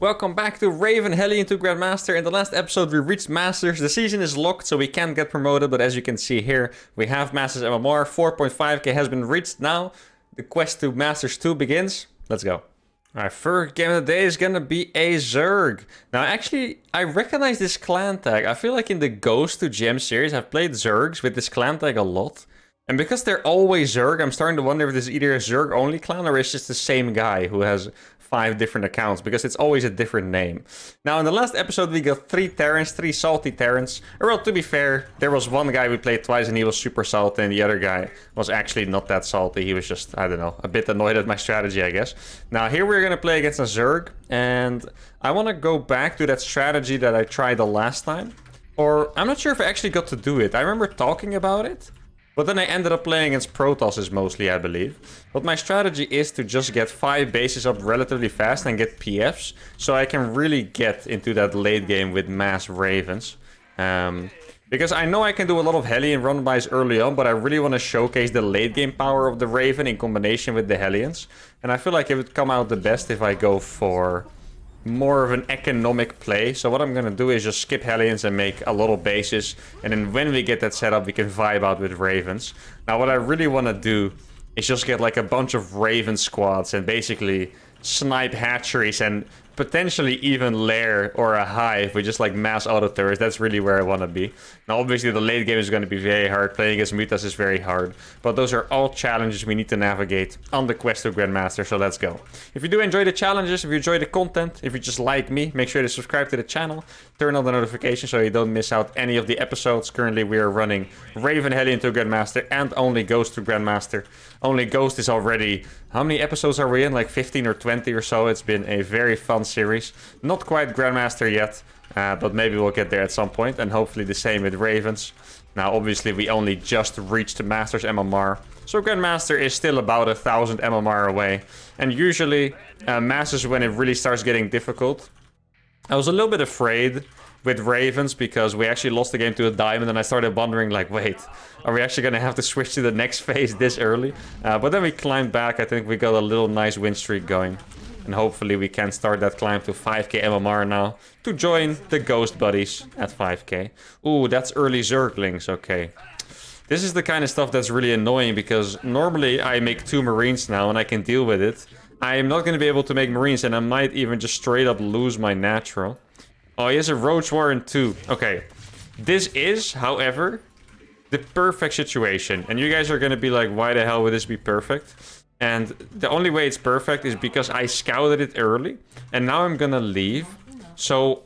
Welcome back to Raven, Hellion to Grandmaster. In the last episode we reached Masters. The season is locked so we can't get promoted, but as you can see here, we have Masters MMR. 4.5k has been reached now. The quest to Masters 2 begins. Let's go. Our first game of the day is gonna be a Zerg. Now actually, I recognize this clan tag. I feel like in the Ghost to Gem series, I've played Zergs with this clan tag a lot. And because they're always Zerg, I'm starting to wonder if this is either a Zerg only clan or it's just the same guy who has 5 different accounts, because it's always a different name. Now in the last episode we got 3 Terrans, 3 salty Terrans. Well, to be fair, there was one guy we played twice and he was super salty, and the other guy was actually not that salty. He was just, I don't know, a bit annoyed at my strategy, I guess. Now here we're gonna play against a Zerg, and I want to go back to that strategy that I tried the last time. Or, I'm not sure if I actually got to do it. I remember talking about it, but then I ended up playing against Protosses mostly, I believe. But my strategy is to just get 5 bases up relatively fast and get PFs, so I can really get into that late game with mass Ravens. Because I know I can do a lot of Hellion run-bys early on, but I really want to showcase the late game power of the Raven in combination with the Hellions. And I feel like it would come out the best if I go for more of an economic play. So what I'm gonna do is just skip Hellions and make a lot of bases, and then when we get that set up we can vibe out with Ravens. Now what I really want to do is just get like a bunch of Raven squads and basically snipe hatcheries and potentially even lair or a hive with just like mass auto turrets. That's really where I want to be. Now obviously the late game is going to be very hard. Playing against mutas is very hard, but those are all challenges we need to navigate on the quest to Grandmaster, so let's go. If you do enjoy the challenges, if you enjoy the content, if you just like me, make sure to subscribe to the channel, turn on the notifications so you don't miss out any of the episodes. Currently we are running Raven, Hellion to Grandmaster and only Ghost to Grandmaster. Only Ghost is already, how many episodes are we in? Like 15 or 20 or so. It's been a very fun series. Not quite Grandmaster yet, but maybe we'll get there at some point, and hopefully the same with Ravens. Now obviously we only just reached Masters MMR, so Grandmaster is still about 1,000 MMR away, and usually Masters when it really starts getting difficult. I was a little bit afraid with Ravens because we actually lost the game to a diamond, and I started wondering like, wait, are we actually gonna have to switch to the next phase this early? But then we climbed back. I think we got a little nice win streak going, and hopefully we can start that climb to 5k MMR now to join the Ghost Buddies at 5k. Ooh, that's early Zerglings, okay. This is the kind of stuff that's really annoying because normally I make 2 Marines now and I can deal with it. I am not going to be able to make Marines, and I might even just straight up lose my natural. Oh, he has a Roach Warren too. Okay. This is, however, the perfect situation. And you guys are going to be like, why the hell would this be perfect? And the only way it's perfect is because I scouted it early. And now I'm going to leave. So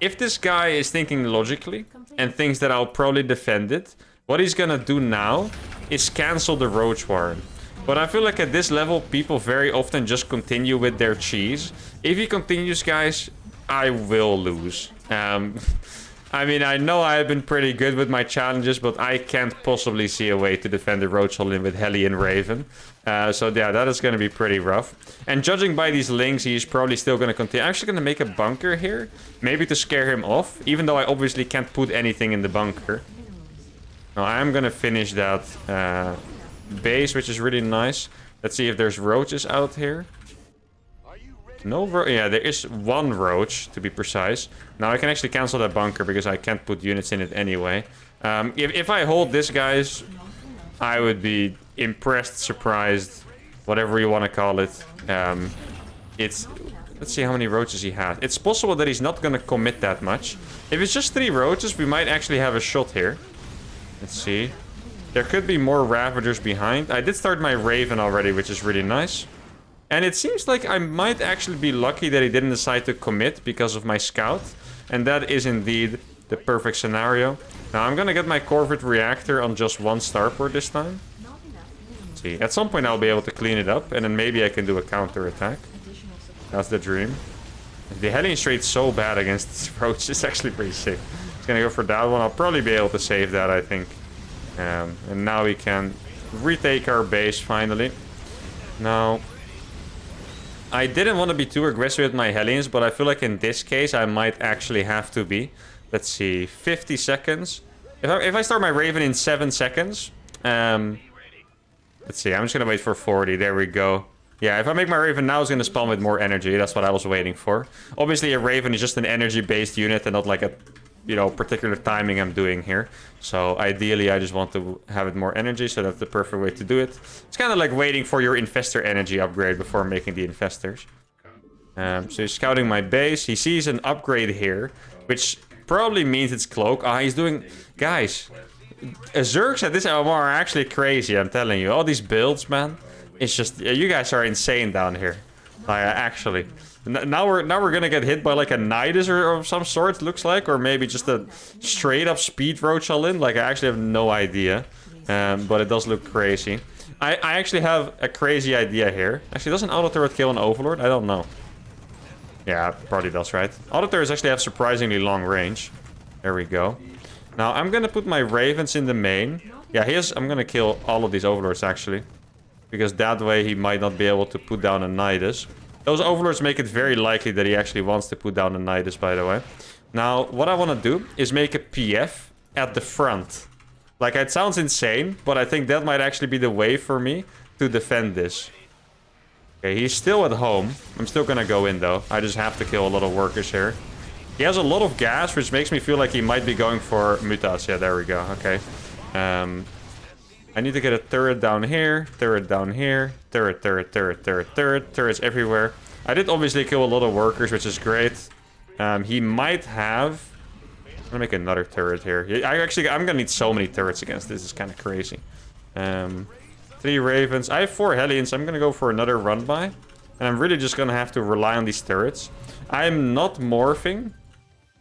if this guy is thinking logically and thinks that I'll probably defend it, what he's going to do now is cancel the Roach Warren. But I feel like at this level, people very often just continue with their cheese. If he continues, guys, I will lose. I mean, I know I've been pretty good with my challenges, but I can't possibly see a way to defend the Roach Holland with Hellion Raven. So yeah, that is going to be pretty rough. And judging by these links, he's probably still going to continue. I'm actually going to make a bunker here, maybe to scare him off, even though I obviously can't put anything in the bunker. Now I'm going to finish that base, which is really nice. Let's see if there's roaches out here. No yeah, there is 1 roach, to be precise. Now I can actually cancel that bunker because I can't put units in it anyway. If I hold this, guys, I would be impressed, surprised, whatever you want to call it. Let's see how many roaches he has. It's possible that he's not going to commit that much. If it's just 3 roaches, we might actually have a shot here. Let's see. There could be more Ravagers behind. I did start my Raven already, which is really nice. And it seems like I might actually be lucky that he didn't decide to commit because of my scout. And that is indeed the perfect scenario. Now I'm gonna get my Corvid reactor on just 1 starport this time. Let's see, at some point I'll be able to clean it up, and then maybe I can do a counter attack. That's the dream. The Hellion straight's so bad against this roach. It's actually pretty sick. It's gonna go for that one. I'll probably be able to save that, I think. And now we can retake our base finally. Now, I didn't want to be too aggressive with my Hellions, but I feel like in this case I might actually have to be. Let's see, 50 seconds. If I start my Raven in 7 seconds, let's see, I'm just gonna wait for 40. There we go. Yeah, if I make my Raven now, it's going to spawn with more energy. That's what I was waiting for. Obviously, a Raven is just an energy-based unit and not like a, you know, particular timing I'm doing here. So ideally, I just want to have it more energy, so that's the perfect way to do it. It's kind of like waiting for your Infestor energy upgrade before making the Infestors. So he's scouting my base. He sees an upgrade here, which probably means it's Cloak. Ah, he's doing... Guys, Zergs at this MMR are actually crazy, I'm telling you. All these builds, man. It's just, you guys are insane down here. Actually. Now we're gonna get hit by like a Nidus or of some sort, looks like. Or maybe just a straight up speed roach all in. Like, I actually have no idea. But it does look crazy. I actually have a crazy idea here. Actually, doesn't auto turret kill an Overlord? I don't know. Yeah, probably does, right? Auto turrets actually have surprisingly long range. There we go. Now, I'm gonna put my Ravens in the main. Yeah, I'm gonna kill all of these Overlords, actually. Because that way he might not be able to put down a Nidus. Those Overlords make it very likely that he actually wants to put down a Nidus, by the way. Now, what I want to do is make a PF at the front. Like, it sounds insane, but I think that might actually be the way for me to defend this. Okay, he's still at home. I'm still gonna go in, though. I just have to kill a lot of workers here. He has a lot of gas, which makes me feel like he might be going for mutas. Yeah, there we go. Okay. I need to get a turret down here, turret down here, turret, turrets everywhere. I did obviously kill a lot of workers, which is great. He might have... I'm gonna make another turret here. I'm gonna need so many turrets against this. It's kind of crazy. 3 Ravens. I have 4 Hellions. I'm gonna go for another run by. And I'm really just gonna have to rely on these turrets. I'm not morphing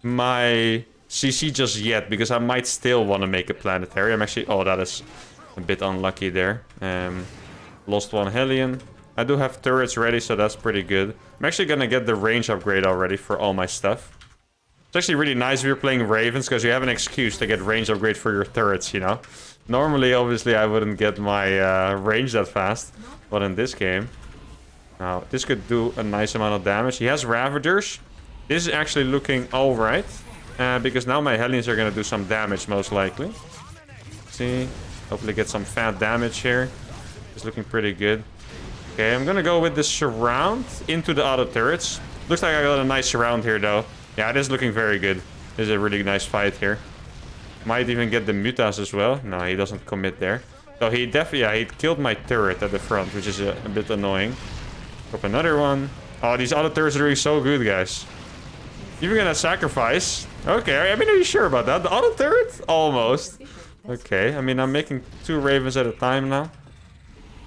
my CC just yet, because I might still want to make a planetary. I'm actually... Oh, that is... a bit unlucky there. Lost 1 Hellion. I do have turrets ready, so that's pretty good. I'm actually gonna get the range upgrade already for all my stuff. It's actually really nice if you're playing Ravens, because you have an excuse to get range upgrade for your turrets, you know? Normally, obviously, I wouldn't get my range that fast. But in this game... Now, this could do a nice amount of damage. He has Ravagers. This is actually looking alright. Because now my Hellions are gonna do some damage, most likely. See... Hopefully get some fat damage here. It's looking pretty good. Okay, I'm gonna go with the surround into the auto turrets. Looks like I got a nice surround here, though. Yeah, it is looking very good. This is a really nice fight here. Might even get the mutas as well. No, he doesn't commit there. So he definitely, yeah, he killed my turret at the front, which is a bit annoying. Drop another one. Oh, these auto turrets are doing so good, guys. Even gonna sacrifice. Okay, I mean, are you sure about that? The auto turret? Almost. Okay, I mean, I'm making 2 Ravens at a time now.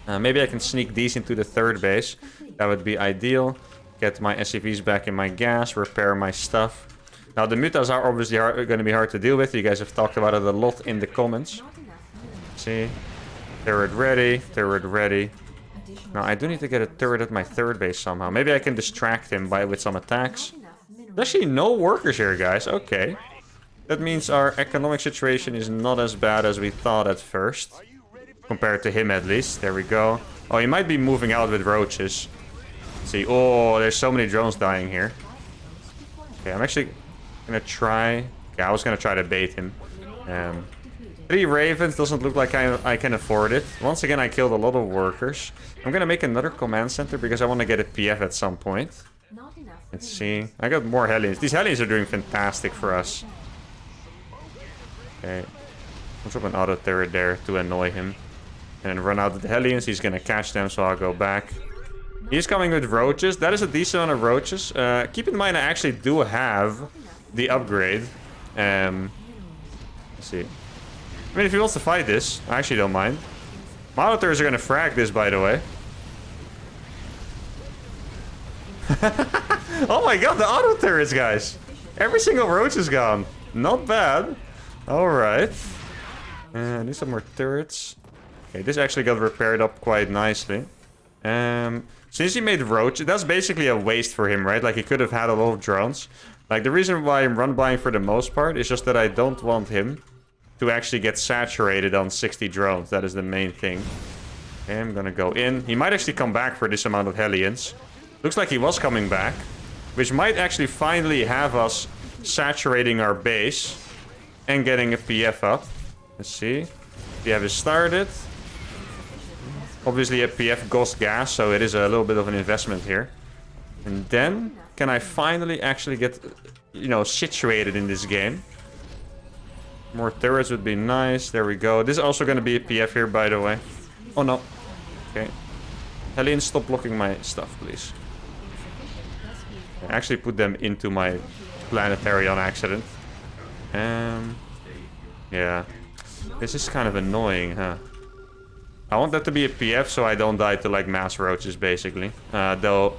Maybe I can sneak these into the 3rd base. That would be ideal. Get my SCVs back in my gas, repair my stuff. Now, the mutas are obviously going to be hard to deal with. You guys have talked about it a lot in the comments. See? Turret ready, turret ready. Now, I do need to get a turret at my 3rd base somehow. Maybe I can distract him with some attacks. There's actually no workers here, guys. Okay. That means our economic situation is not as bad as we thought at first. Compared to him, at least. There we go. Oh, he might be moving out with roaches. Let's see. Oh, there's so many drones dying here. Okay, I'm actually gonna try... Okay, I was gonna try to bait him. 3 Ravens doesn't look like I can afford it. Once again, I killed a lot of workers. I'm gonna make another command center because I want to get a PF at some point. Let's see. I got more Hellions. These Hellions are doing fantastic for us. Okay. Let's drop an auto turret there to annoy him. And then run out with the Hellions. He's gonna catch them, so I'll go back. He's coming with roaches. That is a decent amount of roaches. Keep in mind, I actually do have the upgrade. Let's see. I mean, if he wants to fight this, I actually don't mind. My auto turrets are gonna frag this, by the way. Oh my god, the auto turrets, guys. Every single roach is gone. Not bad. Alright. Need some more turrets. Okay, this actually got repaired up quite nicely. Since he made roach, that's basically a waste for him, right? Like, he could have had a lot of drones. Like, the reason why I'm run buying for the most part is just that I don't want him to actually get saturated on 60 drones. That is the main thing. Okay, I'm gonna go in. He might actually come back for this amount of Hellions. Looks like he was coming back, which might actually finally have us saturating our base and getting a PF up. Let's see. PF is started. Obviously a PF costs gas, so it is a little bit of an investment here. And then, can I finally actually get, you know, situated in this game? More turrets would be nice. There we go. This is also going to be a PF here, by the way. Oh, no. Okay. Hellion, stop blocking my stuff, please. I actually put them into my planetary on accident. Yeah. This is kind of annoying, huh? I want that to be a PF so I don't die to, like, mass roaches, basically. Though,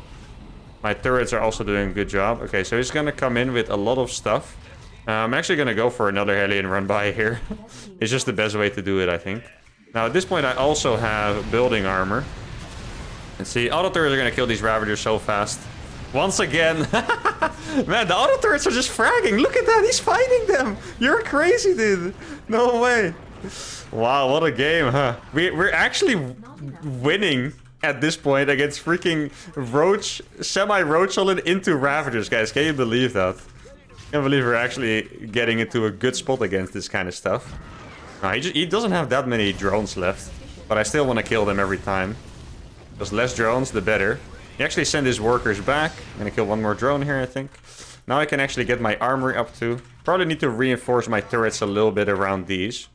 my turrets are also doing a good job. Okay, so he's gonna come in with a lot of stuff. I'm actually gonna go for another Hellion run by here. It's just the best way to do it, I think. Now, at this point, I also have building armor. And see, auto turrets are gonna kill these Ravagers so fast. Once again. Man, the auto turrets are just fragging. Look at that, he's fighting them. You're crazy, dude. No way. Wow, what a game, huh? We're actually winning at this point against freaking Roach, semi-Roach solid into Ravagers, guys. Can you believe that? I can't believe we're actually getting into a good spot against this kind of stuff. No, he doesn't have that many drones left, but I still want to kill them every time. Because less drones, the better. He actually sent his workers back. I'm gonna kill one more drone here, I think. Now I can actually get my armory up too. Probably need to reinforce my turrets a little bit around these.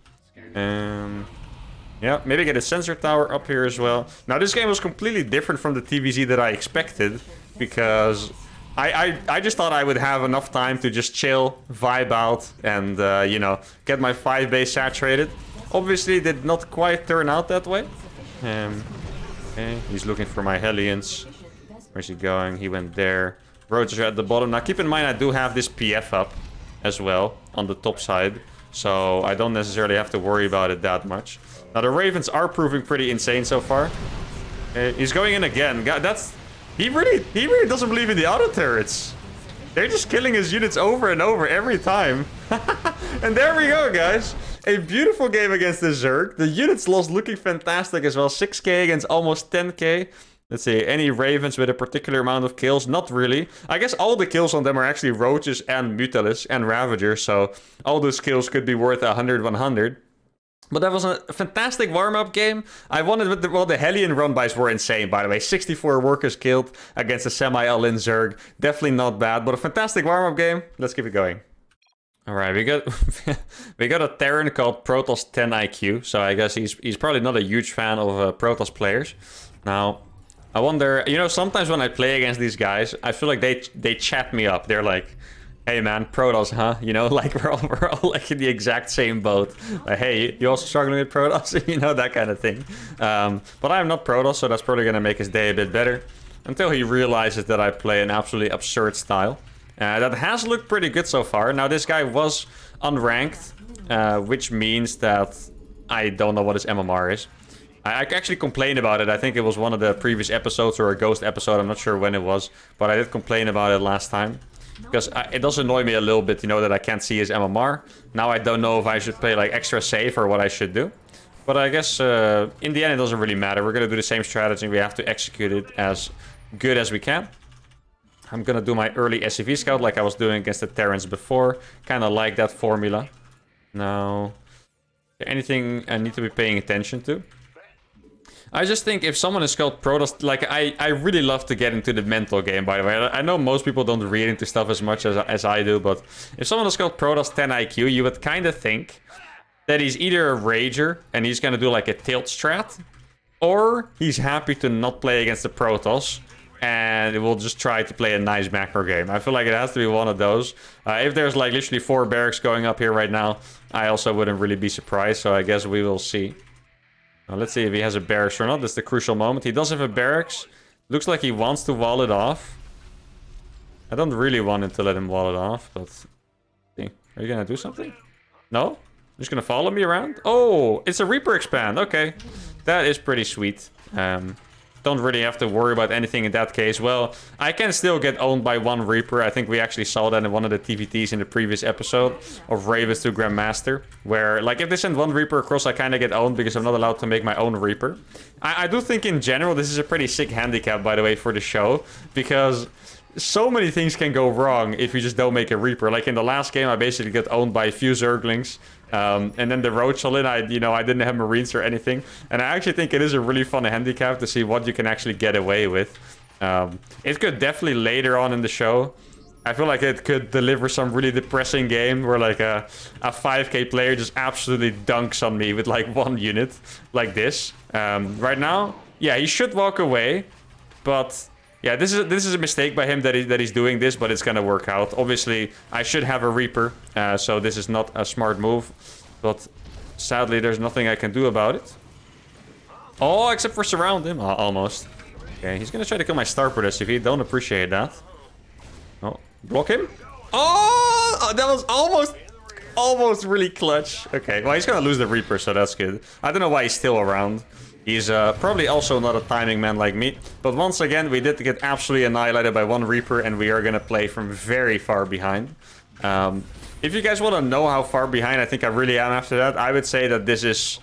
Yeah, maybe get a sensor tower up here as well. Now this game was completely different from the TVZ that I expected. Because I just thought I would have enough time to just chill, vibe out, and, you know, get my 5 base saturated. Obviously, it did not quite turn out that way. Okay, he's looking for my Hellions. Where's he going? He went there. Roaches are at the bottom. Now, keep in mind, I do have this PF up as well on the top side. So, I don't necessarily have to worry about it that much. Now, the Ravens are proving pretty insane so far. He's going in again. God, that's... He really doesn't believe in the auto turrets. They're just killing his units over and over every time. And there we go, guys. A beautiful game against the Zerg. The units lost looking fantastic as well. 6k against almost 10k. Let's see, any Ravens with a particular amount of kills? Not really. I guess all the kills on them are actually Roaches and Mutalisk and Ravagers. So all those kills could be worth 100-100. But that was a fantastic warm-up game. I wanted with the, well, the Hellion run-bys were insane, by the way. 64 workers killed against a semi-all-in Zerg. Definitely not bad, but a fantastic warm-up game. Let's keep it going. Alright, we got we got a Terran called Protoss 10 IQ. So I guess he's probably not a huge fan of Protoss players. Now, I wonder, you know, sometimes when I play against these guys, I feel like they chat me up. They're like, hey man, Protoss, huh? You know, like we're all like in the exact same boat. Like, hey, you also struggling with Protoss? You know, that kind of thing. But I'm not Protoss, so that's probably gonna make his day a bit better. Until he realizes that I play an absolutely absurd style. That has looked pretty good so far. Now, this guy was unranked, which means that I don't know what his MMR is. I actually complained about it. I think it was one of the previous episodes or a ghost episode. I'm not sure when it was, but I did complain about it last time. Because it does annoy me a little bit, you know, that I can't see his MMR. Now I don't know if I should play like extra safe or what I should do. But I guess in the end it doesn't really matter. We're going to do the same strategy. We have to execute it as good as we can. I'm going to do my early SCV scout like I was doing against the Terrans before. Kind of like that formula. Now, anything I need to be paying attention to? I just think if someone is called Protoss, like I really love to get into the mental game, by the way. I know most people don't read into stuff as much as I do, but if someone is called Protoss 10 IQ, you would kind of think that he's either a Rager and he's gonna do like a tilt strat, or he's happy to not play against the Protoss and will just try to play a nice macro game. I feel like it has to be one of those. If there's like literally 4 barracks going up here right now, I also wouldn't really be surprised, so I guess we will see. Now, let's see if he has a barracks or not. That's the crucial moment. He does have a barracks. Looks like he wants to wall it off. I don't really want him to let him wall it off, but... Are you gonna do something? No? Just gonna follow me around? Oh, it's a Reaper expand. Okay. That is pretty sweet. Don't really have to worry about anything in that case. Well, I can still get owned by one Reaper. I think we actually saw that in one of the TVTs in the previous episode of Ravens to Grandmaster. Where, like, if they send one Reaper across, I kind of get owned because I'm not allowed to make my own Reaper. I do think in general this is a pretty sick handicap, by the way, for the show. Because so many things can go wrong if you just don't make a Reaper. Like in the last game, I basically got owned by a few Zerglings. And then the Roach all in, I didn't have Marines or anything. And I actually think it is a really fun handicap to see what you can actually get away with. It could definitely later on in the show, I feel like it could deliver some really depressing game where like a 5k player just absolutely dunks on me with like one unit like this. Right now, yeah, he should walk away, but yeah, this is a mistake by him that he's doing this, but it's gonna work out. Obviously, I should have a Reaper, so this is not a smart move, but sadly, there's nothing I can do about it. Oh, except for surround him, almost. Okay, he's gonna try to kill my starport SCV. Don't appreciate that. Oh, block him. Oh, that was almost really clutch. Okay, well, he's gonna lose the Reaper, so that's good. I don't know why he's still around. He's probably also not a timing man like me. But once again, we did get absolutely annihilated by one Reaper, and we are gonna play from very far behind. If you guys want to know how far behind I think I really am after that, I would say that this is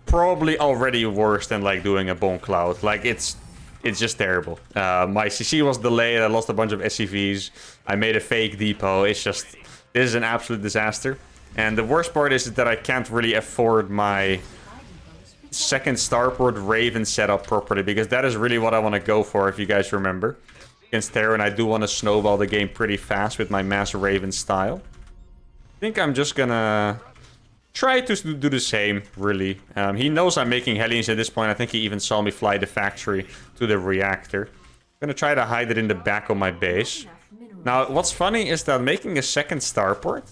probably already worse than like doing a Bone Cloud. Like it's just terrible. My CC was delayed. I lost a bunch of SCVs. I made a fake depot. It's just, this is an absolute disaster. And the worst part is that I can't really afford my second starport Raven setup properly, because that is really what I want to go for, if you guys remember. Against Terran, I do want to snowball the game pretty fast with my mass Raven style. I think I'm just gonna try to do the same, really. He knows I'm making Hellions at this point. I think he even saw me fly the factory to the reactor. I'm gonna try to hide it in the back of my base. Now, what's funny is that making a second starport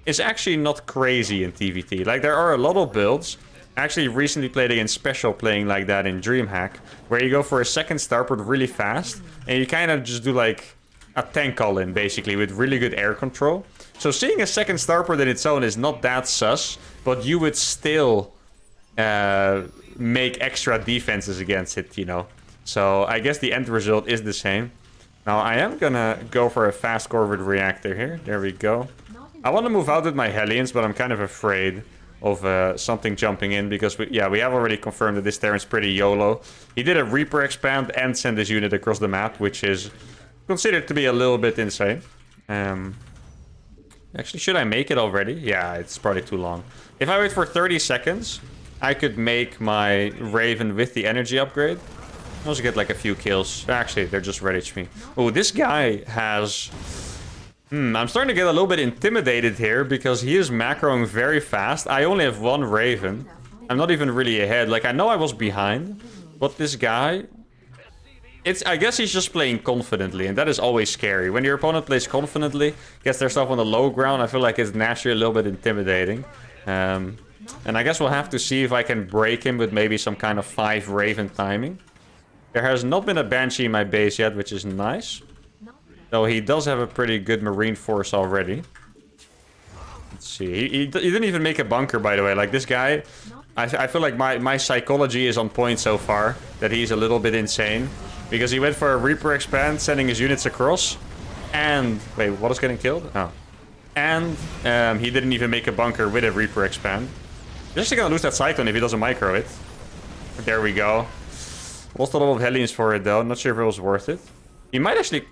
is actually not crazy in TVT. Like, there are a lot of builds. I actually recently played against Special playing like that in DreamHack, where you go for a second starport really fast, and you kind of just do like a tank all-in, basically, with really good air control. So seeing a second starport in its own is not that sus, but you would still make extra defenses against it, you know. So I guess the end result is the same. Now I am gonna go for a fast Corvid reactor here. There we go. I want to move out with my Hellions, but I'm kind of afraid of something jumping in, because we have already confirmed that this Terran's pretty YOLO. He did a Reaper expand and send his unit across the map, which is considered to be a little bit insane. Actually, should I make it already? Yeah, it's probably too long. If I wait for 30 seconds, I could make my Raven with the energy upgrade. I also get like a few kills. Actually, they're just red HP. Oh, this guy has... I'm starting to get a little bit intimidated here, because he is macroing very fast. I only have one Raven. I'm not even really ahead. Like, I know I was behind, but this guy... I guess he's just playing confidently, and that is always scary. When your opponent plays confidently, gets their stuff on the low ground, I feel like it's naturally a little bit intimidating. And I guess we'll have to see if I can break him with maybe some kind of 5 Raven timing. There has not been a Banshee in my base yet, which is nice. Though he does have a pretty good Marine force already. Let's see. He didn't even make a bunker, by the way. Like, this guy... I feel like my psychology is on point so far. That he's a little bit insane. Because he went for a Reaper expand, sending his units across. And... Wait, what is getting killed? Oh. And he didn't even make a bunker with a Reaper expand. He's actually gonna lose that Cyclone if he doesn't micro it. There we go. Lost a lot of Hellions for it, though. Not sure if it was worth it. He might actually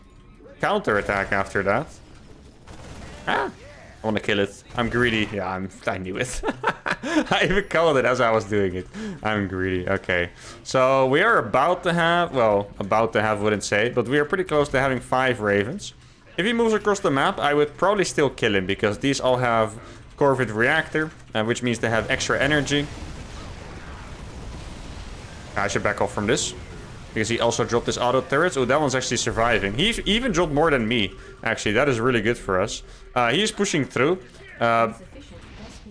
counter-attack after that. Ah! I want to kill it. I'm greedy. Yeah, I knew it. I even called it as I was doing it. I'm greedy. Okay. So we are about to have... Well, about to have wouldn't say. But we are pretty close to having 5 Ravens. If he moves across the map, I would probably still kill him. Because these all have Corvid Reactor. Which means they have extra energy. I should back off from this. Because he also dropped his auto turrets. Oh, that one's actually surviving. He even dropped more than me. Actually, that is really good for us. He is pushing through.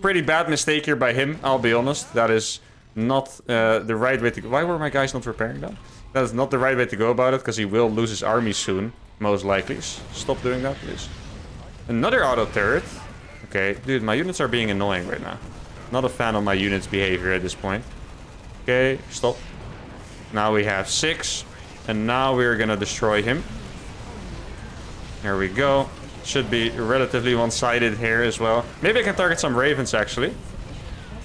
Pretty bad mistake here by him, I'll be honest. That is not the right way to go. Why were my guys not repairing that? That is not the right way to go about it, because he will lose his army soon. Most likely. Stop doing that, please. Another auto turret. Okay, dude, my units are being annoying right now. Not a fan of my units' behavior at this point. Okay, stop. Now we have 6. And now we're gonna destroy him. There we go. Should be relatively one-sided here as well. Maybe I can target some Ravens, actually.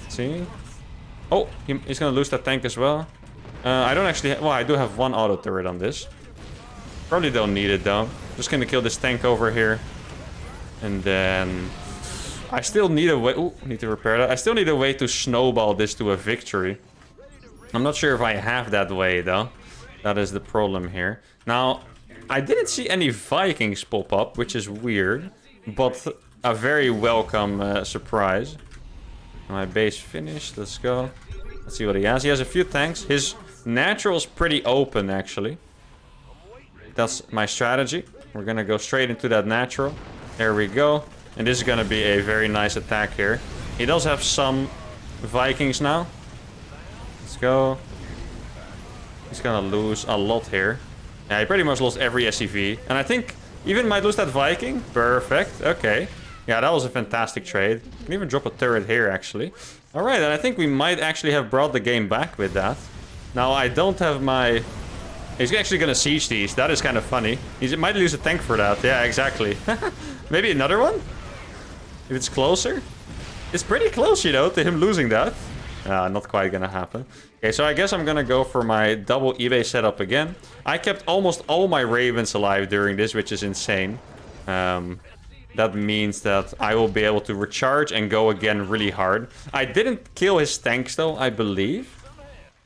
Let's see. Oh, he's gonna lose that tank as well. I don't actually... Well, I do have 1 auto turret on this. Probably don't need it, though. Just gonna kill this tank over here. And then... I still need a way... Ooh, need to repair that. I still need a way to snowball this to a victory. I'm not sure if I have that way, though. That is the problem here. Now, I didn't see any Vikings pop up, which is weird. But a very welcome surprise. My base finished. Let's go. Let's see what he has. He has a few tanks. His natural's pretty open, actually. That's my strategy. We're gonna go straight into that natural. There we go. And this is gonna be a very nice attack here. He does have some Vikings now. Let's go. He's gonna lose a lot here. Yeah, he pretty much lost every SCV. And I think even might lose that Viking. Perfect. Okay. Yeah, that was a fantastic trade. Can even drop a turret here, actually. Alright, and I think we might actually have brought the game back with that. Now, I don't have my... He's actually gonna siege these. That is kind of funny. He might lose a tank for that. Yeah, exactly. Maybe another one? If it's closer? It's pretty close, you know, to him losing that. Not quite gonna happen. Okay, so I guess I'm gonna go for my double eBay setup again. I kept almost all my ravens alive during this, which is insane. That means that I will be able to recharge and go again really hard. I didn't kill his tanks, though, I believe.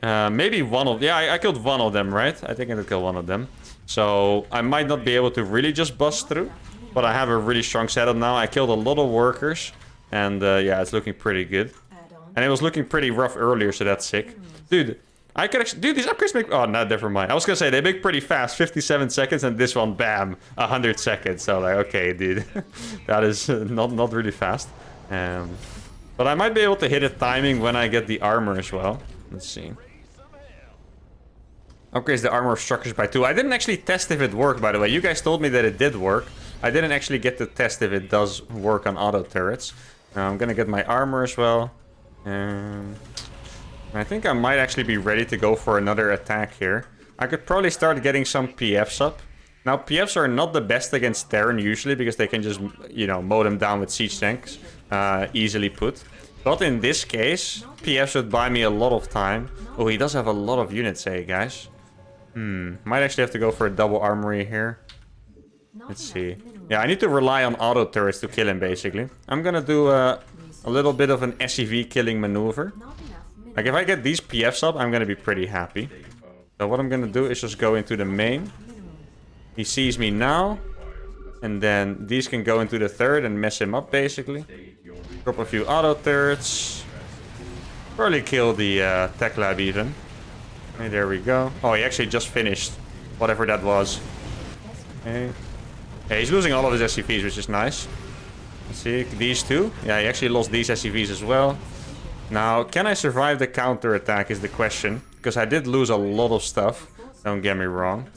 Maybe one of... Yeah, I killed one of them, right? I think I did kill one of them. So I might not be able to really just bust through. But I have a really strong setup now. I killed a lot of workers. And yeah, it's looking pretty good. And it was looking pretty rough earlier, so that's sick. Dude, I could actually... Dude, these upgrades make... Oh, no, never mind. I was gonna say, they make pretty fast. 57 seconds, and this one, bam, 100 seconds. So, like, okay, dude. That is not really fast. But I might be able to hit it timing when I get the armor as well. Let's see. Upgrades the armor of structures by 2. I didn't actually test if it worked, by the way. You guys told me that it did work. I didn't actually get to test if it does work on auto turrets. Now, I'm gonna get my armor as well. I think I might actually be ready to go for another attack here. I could probably start getting some PFs up. Now, PFs are not the best against Terran usually, because they can just, you know, mow them down with siege tanks. Easily put. But in this case, PFs would buy me a lot of time. Oh, he does have a lot of units, eh, guys? Might actually have to go for a double armory here. Let's see. Yeah, I need to rely on auto turrets to kill him, basically. I'm gonna do a little bit of an SCV killing maneuver. Like, if I get these PFs up, I'm gonna be pretty happy. So what I'm gonna do is just go into the main. He sees me now. And then these can go into the third and mess him up, basically. Drop a few auto turrets. Probably kill the tech lab even. Okay, there we go. Oh, he actually just finished whatever that was. Okay. Yeah, he's losing all of his SCVs, which is nice. Let's see, these two. Yeah, he actually lost these SCVs as well. Now, can I survive the counter attack is the question. Because I did lose a lot of stuff. Don't get me wrong.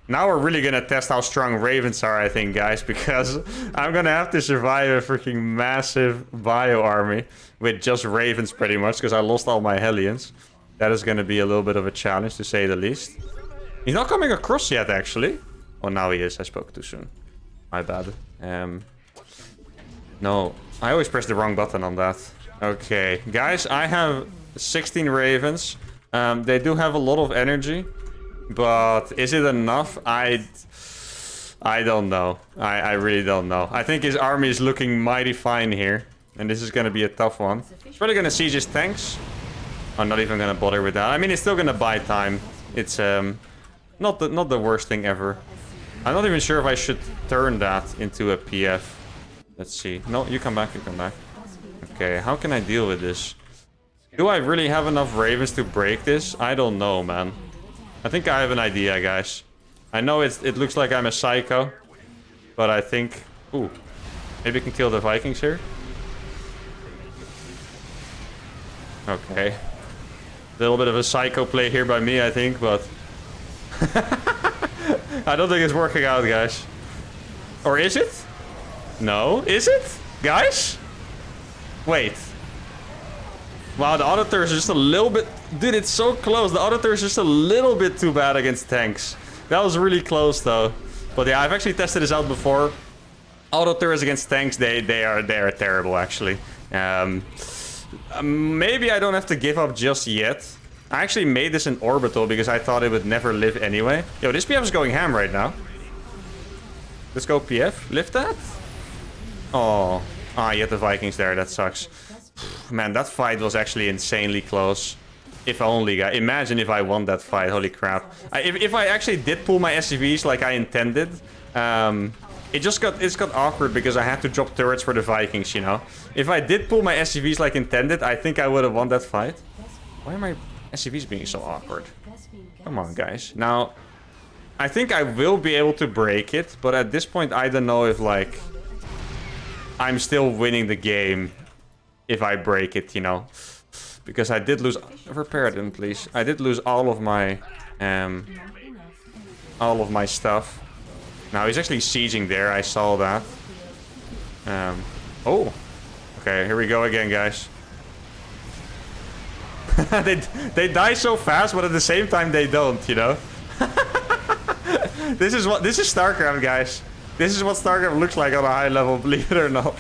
Now we're really gonna test how strong ravens are, I think, guys. Because I'm gonna have to survive a freaking massive bio army. With just ravens, pretty much. Because I lost all my Hellions. That is gonna be a little bit of a challenge, to say the least. He's not coming across yet, actually. Oh, now he is. I spoke too soon. My bad. No. I always press the wrong button on that. Okay. Guys, I have 16 ravens. They do have a lot of energy. But is it enough? I don't know. I really don't know. I think his army is looking mighty fine here. And this is going to be a tough one. He's probably going to siege his tanks. I'm not even going to bother with that. I mean, it's still going to buy time. It's not the worst thing ever. I'm not even sure if I should turn that into a PF. Let's see. No, you come back, you come back. Okay, how can I deal with this? Do I really have enough ravens to break this? I don't know, man. I think I have an idea, guys. I know it looks like I'm a psycho. But I think... Ooh. Maybe we can kill the Vikings here. Okay. A little bit of a psycho play here by me, I think, but... I don't think it's working out, guys. Or is it? No. Is it? Guys? Wait. Wow, the auto turret is just a little bit... Dude, it's so close. The auto turret is just a little bit too bad against tanks. That was really close, though. But yeah, I've actually tested this out before. Auto turrets against tanks, they are terrible, actually. Maybe I don't have to give up just yet. I actually made this an orbital because I thought it would never live anyway. Yo, this PF is going ham right now. Let's go PF. Lift that. Oh, Ah, you had the Vikings there. That sucks. Man, that fight was actually insanely close. If only, guy. Imagine if I won that fight. Holy crap. If I actually did pull my SCVs like I intended, it's got awkward because I had to drop turrets for the Vikings, you know. If I did pull my SCVs like intended, I think I would have won that fight. Why are my SCVs being so awkward? Come on, guys. Now, I think I will be able to break it, but at this point, I don't know if, like, I'm still winning the game if I break it, you know. Because I did lose... Repair them, please. I did lose all of my stuff. Now, he's actually sieging there. I saw that. Oh. Okay, here we go again, guys. they die so fast, but at the same time, they don't, you know? This is StarCraft, guys. This is what StarCraft looks like on a high level, believe it or not.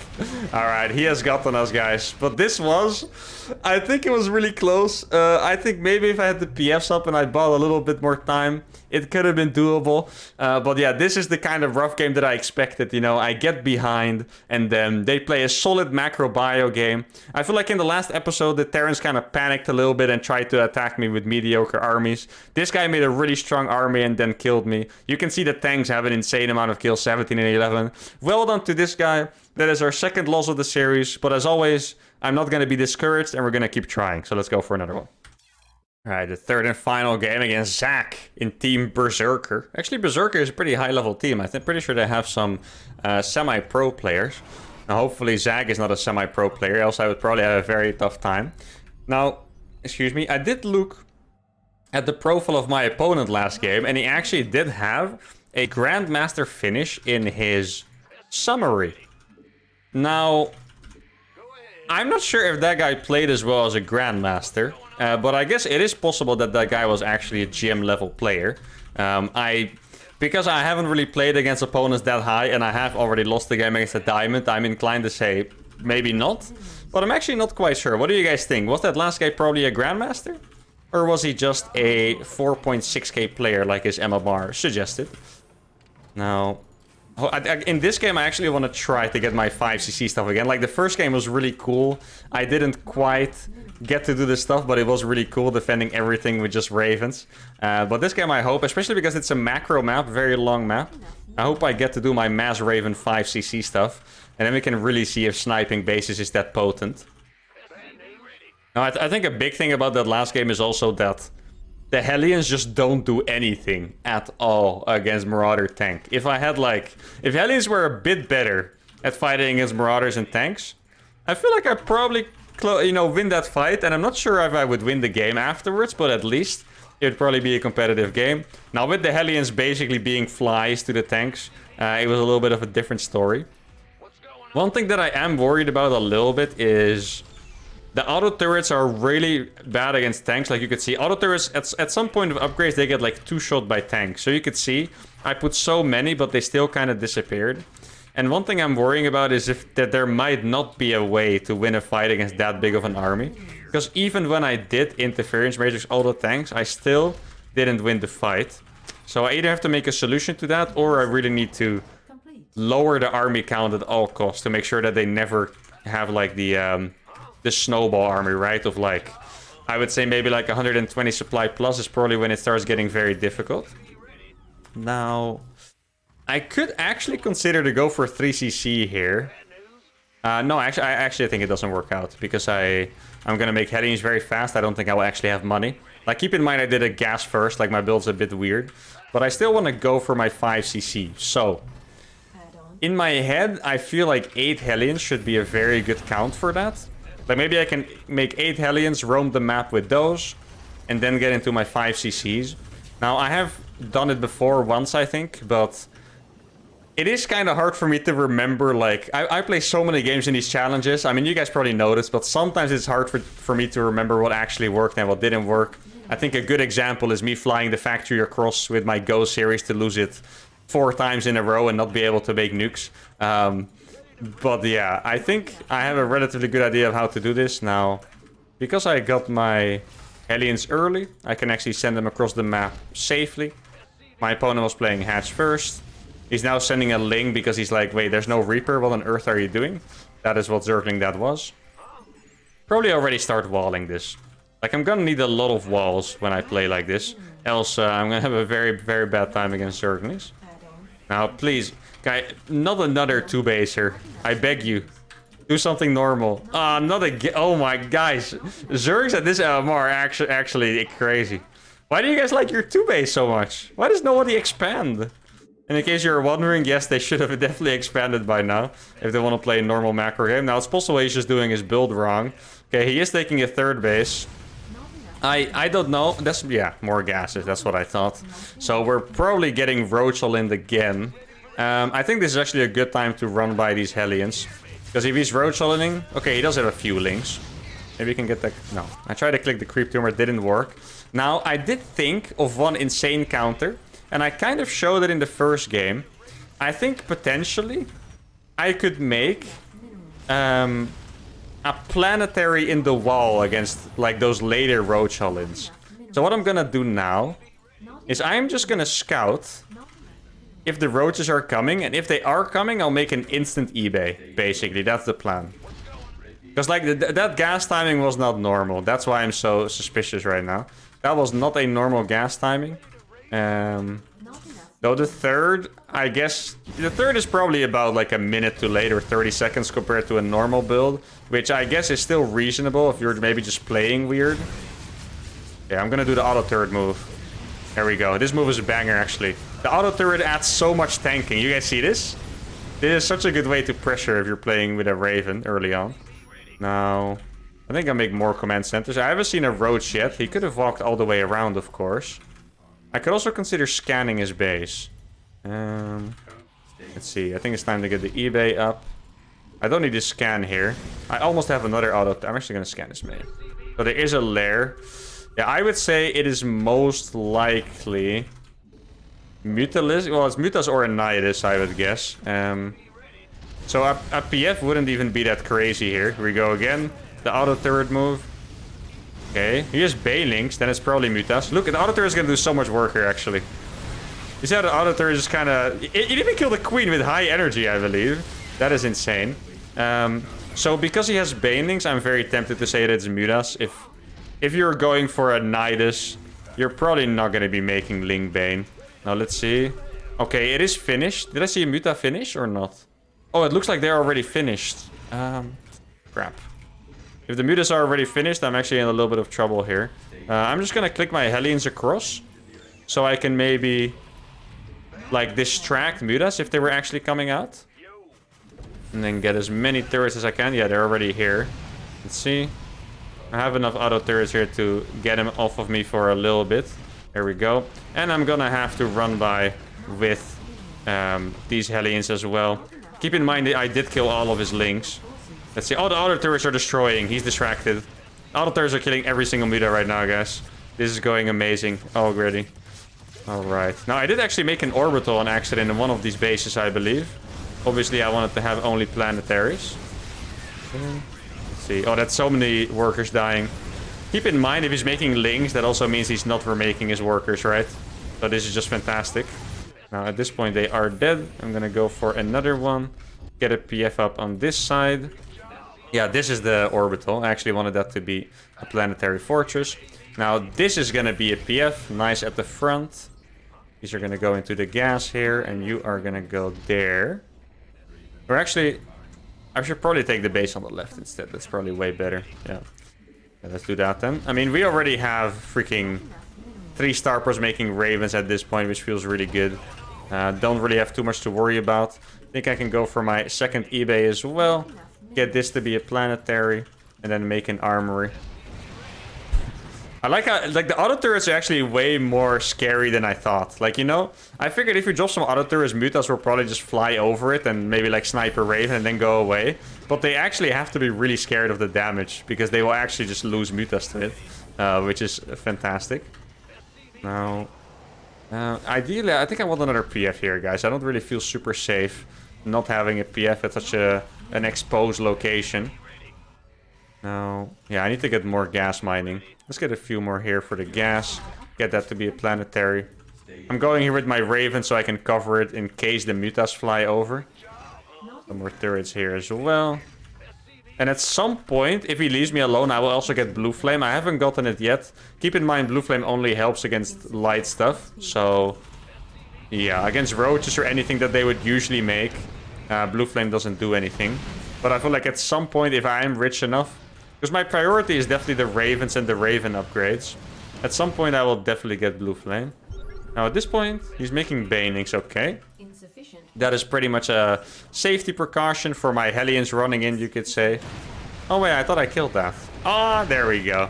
Alright, he has gotten us, guys. But this was... I think it was really close. I think maybe if I had the PFs up and I bought a little bit more time, it could have been doable. But yeah, this is the kind of rough game that I expected, you know. I get behind, and then they play a solid macro bio game. I feel like in the last episode, the Terrans kind of panicked a little bit and tried to attack me with mediocre armies. This guy made a really strong army and then killed me. You can see the tanks have an insane amount of kills, 17 and 11. Well done to this guy. That is our second loss of the series. But as always, I'm not going to be discouraged, and we're going to keep trying. So let's go for another one. Alright, the third and final game against Zach in Team Berserker. Actually, Berserker is a pretty high-level team. I'm pretty sure they have some semi-pro players. Now, hopefully Zach is not a semi-pro player, else I would probably have a very tough time. Now, excuse me, I did look at the profile of my opponent last game, and he actually did have a Grandmaster finish in his summary. Now, I'm not sure if that guy played as well as a Grandmaster. But I guess it is possible that that guy was actually a GM level player. Because I haven't really played against opponents that high, and I have already lost the game against a Diamond, I'm inclined to say maybe not. But I'm actually not quite sure. What do you guys think? Was that last guy probably a Grandmaster? Or was he just a 4.6k player like his MMR suggested? Now, in this game I actually want to try to get my 5cc stuff again. Like, the first game was really cool. I didn't quite get to do this stuff, but it was really cool defending everything with just ravens. But this game I hope, especially because it's a macro map, very long map, I hope I get to do my mass raven 5cc stuff, and then we can really see if sniping bases is that potent. Now, I think a big thing about that last game is also that the Hellions just don't do anything at all against Marauder tank. If Hellions were a bit better at fighting against Marauders and tanks, I feel like I probably, win that fight. And I'm not sure if I would win the game afterwards, but at least it would probably be a competitive game. Now, with the Hellions basically being flies to the tanks, it was a little bit of a different story. One thing that I am worried about a little bit is the auto turrets are really bad against tanks. Like, you could see, auto turrets at some point of upgrades, they get like 2-shot by tanks. So you could see I put so many, but they still kind of disappeared. And one thing I'm worrying about is that there might not be a way to win a fight against that big of an army. Because even when I did interference matrix all the tanks, I still didn't win the fight. So I either have to make a solution to that, or I really need to lower the army count at all costs to make sure that they never have like the snowball army, right? Of like, I would say maybe like 120 supply plus is probably when it starts getting very difficult. Now, I could actually consider to go for 3cc here. No, actually, I think it doesn't work out because I'm gonna make Hellions very fast. I don't think I will actually have money. Like, keep in mind I did a gas first, like my build's a bit weird. But I still want to go for my 5cc. So, in my head, I feel like 8 Hellions should be a very good count for that. Like, maybe I can make 8 Hellions, roam the map with those, and then get into my 5ccs. Now, I have done it before once, I think, but it is kind of hard for me to remember. Like, I play so many games in these challenges. I mean, you guys probably noticed, but sometimes it's hard for me to remember what actually worked and what didn't work. I think a good example is me flying the factory across with my Go series to lose it 4 times in a row and not be able to make nukes. But yeah, I think I have a relatively good idea of how to do this now. Because I got my Hellions early, I can actually send them across the map safely. My opponent was playing Hatch first. He's now sending a Ling because he's like, wait, there's no Reaper, what on earth are you doing? That is what Zergling that was. Probably already start walling this. Like, I'm gonna need a lot of walls when I play like this. Else, I'm gonna have a very, very bad time against Zerglings. Now, please, guy, not another 2-baser. I beg you. Do something normal. Not a... Oh my, guys. Zergs at this LMR are actually crazy. Why do you guys like your 2-base so much? Why does nobody expand? And in case you're wondering, yes, they should have definitely expanded by now. If they want to play a normal macro game. Now, it's possible he's just doing his build wrong. Okay, he is taking a 3rd base. I don't know. That's, yeah, more gases. That's what I thought. So we're probably getting Roachal in again. I think this is actually a good time to run by these Hellions. Because if he's Roachaling... Okay, he does have a few links. Maybe you can get that... No. I tried to click the creep tumor. It didn't work. Now, I did think of one insane counter. And I kind of showed it in the first game. I think potentially I could make a planetary in the wall against like those later Roachalins. So what I'm gonna do now is I'm just gonna scout if the roaches are coming. And if they are coming, I'll make an instant eBay. Basically, that's the plan. Because like that gas timing was not normal. That's why I'm so suspicious right now. That was not a normal gas timing. Though the 3rd, I guess... The 3rd is probably about like a minute too late or 30 seconds compared to a normal build. Which I guess is still reasonable if you're maybe just playing weird. Yeah, I'm gonna do the auto turret move. There we go. This move is a banger, actually. The auto turret adds so much tanking. You guys see this? This is such a good way to pressure if you're playing with a Raven early on. Now, I think I'll make more command centers. I haven't seen a Roach yet. He could have walked all the way around, of course. I could also consider scanning his base. Let's see. I think it's time to get the eBay up. I don't need to scan here. I almost have another auto... I'm actually going to scan this main. So there is a lair. Yeah, I would say it is most likely... Mutalisk. Well, it's Mutas or a Nidus, I would guess. So a PF wouldn't even be that crazy here. Here we go again. The auto turret move. Okay, he has Baelings, then it's probably Mutas. Look, the auto turret is going to do so much work here, actually. You see how the auto turret just kind of... It even killed the queen with high energy, I believe. That is insane. So because he has Baelings, I'm very tempted to say that it's Mutas. If you're going for a Nidus, you're probably not going to be making Ling Bane. Now, let's see. Okay, it is finished. Did I see a Muta finish or not? Oh, it looks like they're already finished. Crap. If the Mutas are already finished, I'm actually in a little bit of trouble here. I'm just gonna click my Hellions across. So I can maybe... like, distract Mutas if they were actually coming out. And then get as many turrets as I can. Yeah, they're already here. Let's see. I have enough auto turrets here to get him off of me for a little bit. There we go. And I'm gonna have to run by with these Hellions as well. Keep in mind that I did kill all of his links. Let's see. Oh, the auto turrets are destroying. He's distracted. Auto turrets are killing every single Muta right now, guys. This is going amazing already. Alright. Now, I did actually make an orbital on accident in one of these bases, I believe. Obviously, I wanted to have only planetaries. Let's see. Oh, that's so many workers dying. Keep in mind, if he's making links, that also means he's not remaking his workers, right? So this is just fantastic. Now, at this point, they are dead. I'm gonna go for another one. Get a PF up on this side. Yeah, this is the orbital. I actually wanted that to be a planetary fortress. Now, this is gonna be a PF. Nice at the front. These are gonna go into the gas here, and you are gonna go there. Or actually, I should probably take the base on the left instead. That's probably way better. Yeah. Let's do that then. I mean, we already have freaking 3 star pros making Ravens at this point, which feels really good. Don't really have too much to worry about. I think I can go for my second eBay as well. Get this to be a planetary. And then make an armory. I like how, like, the auto turrets are actually way more scary than I thought. Like, you know, I figured if you drop some auto turrets, Mutas will probably just fly over it and maybe like snipe a Raven and then go away. But they actually have to be really scared of the damage because they will actually just lose Mutas to it, which is fantastic. Now, ideally, I think I want another PF here, guys. I don't really feel super safe not having a PF at such an exposed location. Now, yeah, I need to get more gas mining. Let's get a few more here for the gas. Get that to be a planetary. I'm going here with my Raven so I can cover it in case the Mutas fly over. Some more turrets here as well. And at some point, if he leaves me alone, I will also get Blue Flame. I haven't gotten it yet. Keep in mind, Blue Flame only helps against light stuff. So, yeah, against roaches or anything that they would usually make, Blue Flame doesn't do anything. But I feel like at some point, if I am rich enough, because my priority is definitely the Ravens and the Raven upgrades. At some point, I will definitely get Blue Flame. Now, at this point, he's making Banings, okay. That is pretty much a safety precaution for my Hellions running in, you could say. Oh, wait, I thought I killed that. Ah, there we go.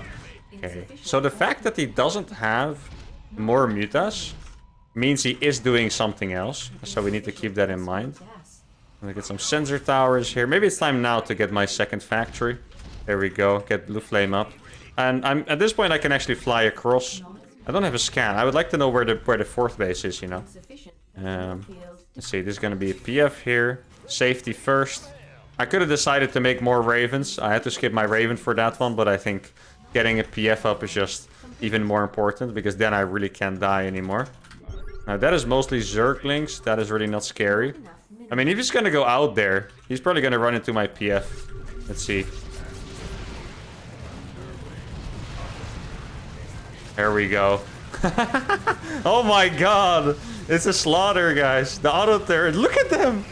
Okay, so the fact that he doesn't have more mutas means he is doing something else. So we need to keep that in mind. I'm gonna get some sensor towers here. Maybe it's time now to get my second factory. There we go, get Blue Flame up. And at this point, I can actually fly across. I don't have a scan. I would like to know where the fourth base is, you know. Let's see, there's going to be a PF here. Safety first. I could have decided to make more Ravens. I had to skip my Raven for that one, but I think getting a PF up is just even more important, because then I really can't die anymore. Now, that is mostly Zerglings. That is really not scary. I mean, if he's going to go out there, he's probably going to run into my PF. Let's see. There we go. Oh my god. It's a slaughter, guys. The auto turret. Look at them.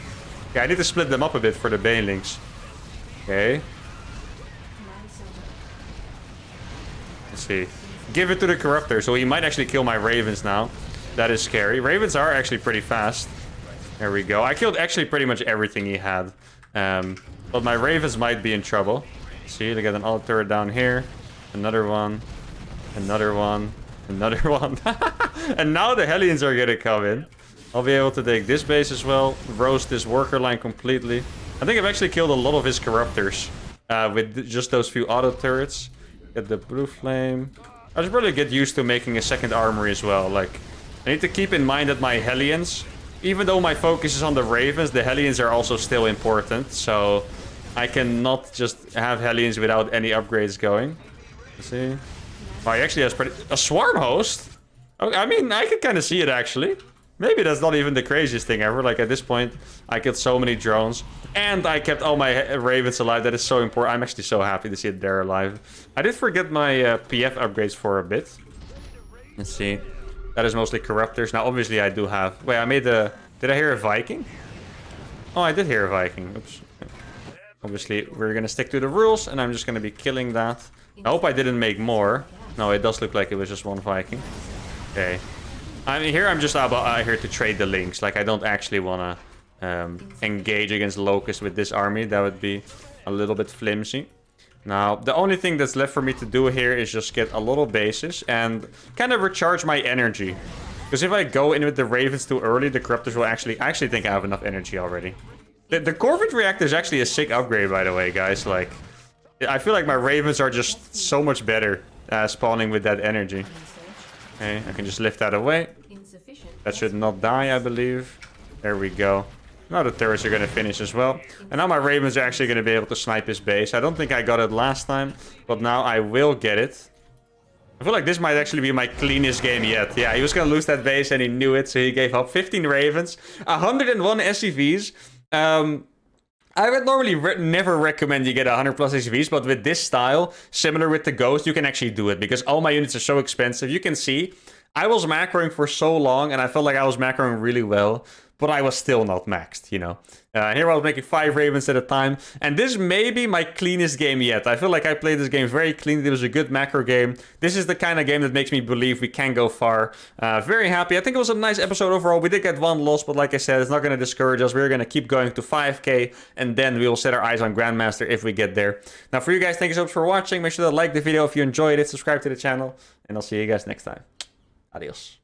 Okay, I need to split them up a bit for the banelings. Okay. Let's see. Give it to the corruptor. So he might actually kill my ravens now. That is scary. Ravens are actually pretty fast. There we go. I killed actually pretty much everything he had. But my ravens might be in trouble. See, they got an auto turret down here. Another one. Another one. Another one. And now the Hellions are gonna come in. I'll be able to take this base as well. Roast this worker line completely. I think I've actually killed a lot of his corruptors. With just those few auto turrets. Get the blue flame. I should probably get used to making a second armory as well. Like, I need to keep in mind that my Hellions, even though my focus is on the Ravens, the Hellions are also still important. So I cannot just have Hellions without any upgrades going. Let's see. Oh, he actually has a swarm host. Okay, I mean, I can kind of see it actually. Maybe that's not even the craziest thing ever. Like, at this point, I killed so many drones. And I kept all my ravens alive. That is so important. I'm actually so happy to see that they're alive. I did forget my PF upgrades for a bit. Let's see. That is mostly corruptors. Now, obviously, I do have... Wait, I made a... Did I hear a Viking? Oh, I did hear a Viking. Oops. Obviously, we're going to stick to the rules. And I'm just going to be killing that. I hope I didn't make more. No, it does look like it was just one Viking. Okay. I mean, here I'm just out here to trade the links. Like, I don't actually want to engage against Locust with this army. That would be a little bit flimsy. Now, the only thing that's left for me to do here is just get a little bases and kind of recharge my energy. Because if I go in with the Ravens too early, the Corruptors will actually... I actually think I have enough energy already. The Corvid Reactor is actually a sick upgrade, by the way, guys. Like, I feel like my Ravens are just so much better spawning with that energy. Okay, I can just lift that away. That should not die, I believe. There we go. Now the turrets are going to finish as well. And now my Ravens are actually going to be able to snipe his base. I don't think I got it last time, but now I will get it. I feel like this might actually be my cleanest game yet. Yeah, he was going to lose that base and he knew it, so he gave up. 15 Ravens, 101 SCVs. I would normally never recommend you get 100 plus SCVs, but with this style, similar with the Ghost, you can actually do it because all my units are so expensive. You can see, I was macroing for so long and I felt like I was macroing really well, but I was still not maxed, you know. Here I was making 5 Ravens at a time, and this may be my cleanest game yet. I feel like I played this game very clean. It was a good macro game. This is the kind of game that makes me believe we can go far. Very happy. I think it was a nice episode overall. We did get one loss, but like I said, it's not going to discourage us. We're going to keep going to 5k, and then we will set our eyes on Grandmaster if we get there. Now, for you guys, thank you so much for watching. Make sure to like the video if you enjoyed it, subscribe to the channel, and I'll see you guys next time. Adios.